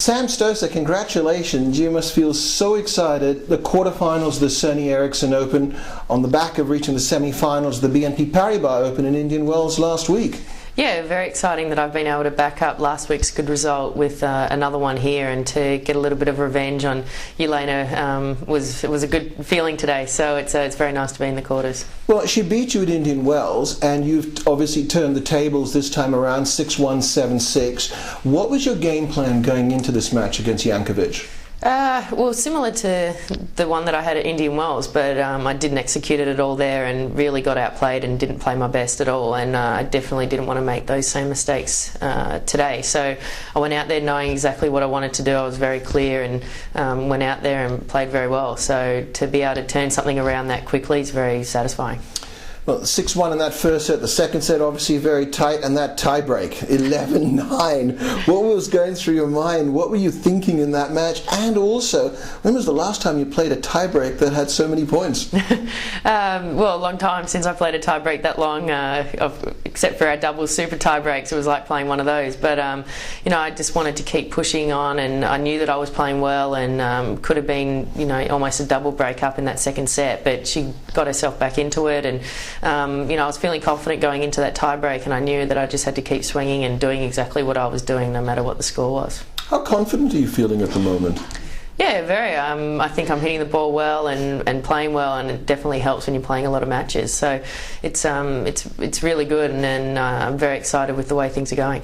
Sam Stosur, congratulations. You must feel so excited. The quarterfinals of the Sony Ericsson Open on the back of reaching the semi-finals of the BNP Paribas Open in Indian Wells last week. Yeah, very exciting that I've been able to back up last week's good result with another one here, and to get a little bit of revenge on Jelena was a good feeling today. So it's very nice to be in the quarters. Well, she beat you at Indian Wells, and you've obviously turned the tables this time around, 6-1, 7-6. What was your game plan going into this match against Jankovic? Well, similar to the one that I had at Indian Wells, but I didn't execute it at all there and really got outplayed and didn't play my best at all, and I definitely didn't want to make those same mistakes today. So I went out there knowing exactly what I wanted to do. I was very clear and went out there and played very well. So to be able to turn something around that quickly is very satisfying. Well, 6-1 in that first set. The second set obviously very tight, and that tie-break, 11-9. What was going through your mind? What were you thinking in that match? And also, when was the last time you played a tie-break that had so many points? Well, a long time since I played a tie-break that long, except for our double super tie-breaks. It was like playing one of those. But, you know, I just wanted to keep pushing on, and I knew that I was playing well, and could have been, you know, almost a double break-up in that second set. But she got herself back into it, and you know, I was feeling confident going into that tie-break, and I knew that I just had to keep swinging and doing exactly what I was doing, no matter what the score was. How confident are you feeling at the moment? Yeah, very. I think I'm hitting the ball well and playing well, and it definitely helps when you're playing a lot of matches. So it's really good, and I'm very excited with the way things are going.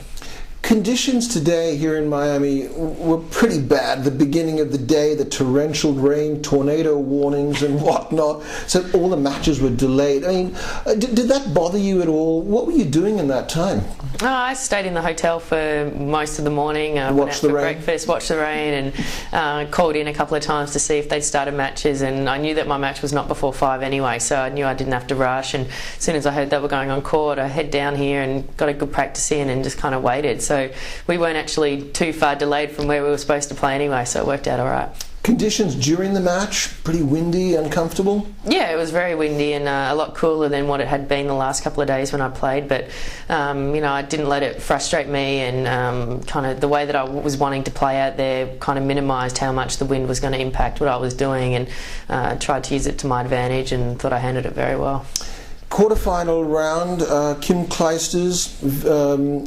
Conditions today here in Miami were pretty bad. The beginning of the day, the torrential rain, tornado warnings and whatnot. So all the matches were delayed. I mean, did that bother you at all? What were you doing in that time? I stayed in the hotel for most of the morning. Went out for breakfast, watched the rain, and called in a couple of times to see if they'd started matches. And I knew that my match was not before 5 anyway, so I knew I didn't have to rush. And as soon as I heard they were going on court, I head down here and got a good practice in and just kind of waited. So we weren't actually too far delayed from where we were supposed to play anyway, so it worked out all right. Conditions during the match, pretty windy, uncomfortable? Yeah, it was very windy and a lot cooler than what it had been the last couple of days when I played, but you know, I didn't let it frustrate me, and kind of the way that I was wanting to play out there kind of minimised how much the wind was going to impact what I was doing, and tried to use it to my advantage, and thought I handled it very well. Quarterfinal round, Kim Clijsters,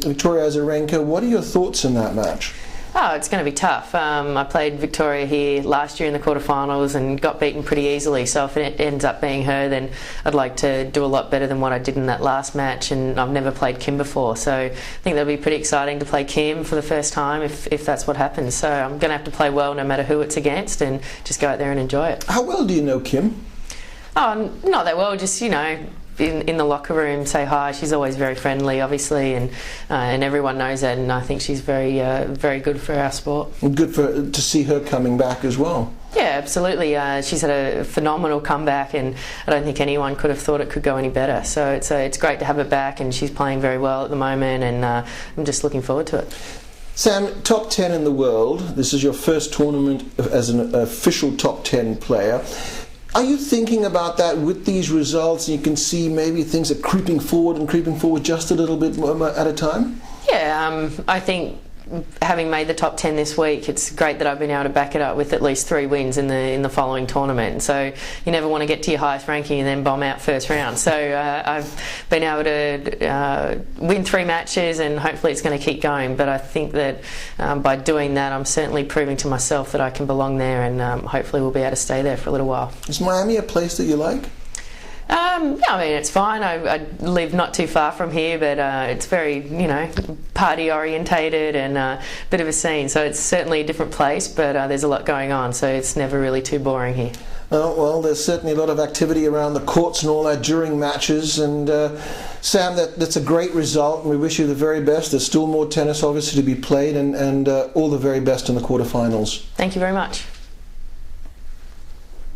Victoria Azarenka. What are your thoughts in that match? Oh, it's going to be tough. I played Victoria here last year in the quarterfinals and got beaten pretty easily, so if it ends up being her, then I'd like to do a lot better than what I did in that last match, and I've never played Kim before, so I think that'll be pretty exciting to play Kim for the first time if that's what happens. So I'm going to have to play well no matter who it's against, and just go out there and enjoy it. How well do you know Kim? Oh, not that well, just, you know, in the locker room, say hi. She's always very friendly, obviously, and everyone knows that, and I think she's very good for our sport. And good to see her coming back as well. Yeah, absolutely. She's had a phenomenal comeback, and I don't think anyone could have thought it could go any better. So it's great to have her back, and she's playing very well at the moment, and I'm just looking forward to it. Sam, top 10 in the world. This is your first tournament as an official top 10 player. Are you thinking about that with these results? You can see maybe things are creeping forward just a little bit at a time? Yeah, I think having made the top 10 this week, it's great that I've been able to back it up with at least 3 wins in the following tournament. So you never want to get to your highest ranking and then bomb out first round. So I've been able to win 3 matches, and hopefully it's going to keep going. But I think that by doing that, I'm certainly proving to myself that I can belong there, and hopefully we'll be able to stay there for a little while. Is Miami a place that you like? Yeah, I mean, it's fine. I live not too far from here, but it's very, you know, party orientated and a bit of a scene. So it's certainly a different place, but there's a lot going on, so it's never really too boring here. Oh, well, there's certainly a lot of activity around the courts and all that during matches, and Sam, that's a great result, and we wish you the very best. There's still more tennis obviously to be played, and all the very best in the quarterfinals. Thank you very much.